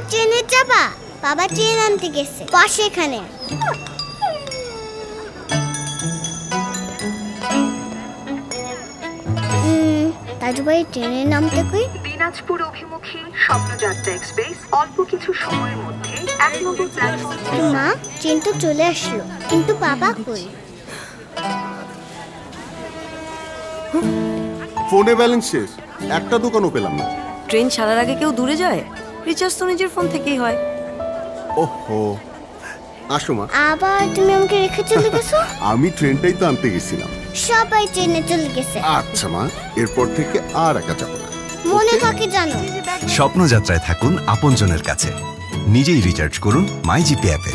ট্রেনে যাবা? বাবা ট্রেন আনতে গেছে, বসে এখানে। তাজু ভাই ট্রেনের নামটা কই? দিনাজপুর অভিমুখী স্বপ্নযাত্রা এক্সপ্রেস অল্প কিছু সময়ের মধ্যে 1 নম্বর প্ল্যাটফর্ম। মা, ট্রেন তো চলে আসলো, কিন্তু বাবা কই? ফোনে ব্যালেন্স শেষ, একটা দোকানও পেলাম না। ট্রেন ছাড়ার আগে কেউ দূরে যায়? রিচার্জ তো নিজের ফোন থেকেই হয়। ওহো, আসো মা। আবার তুমি আমাকে রেখে চলে গেছো? আমি ট্রেনটাই তো আনতে গেছিলাম। সবাই ট্রেনে চলে গেছে। আচ্ছা মা, এরপর থেকে আর একা যাবো না। মনে থাকে জানো। স্বপ্নযাত্রায় থাকুন আপনজনের কাছে। নিজেই রিচার্জ করুন মাইজিপি অ্যাপে।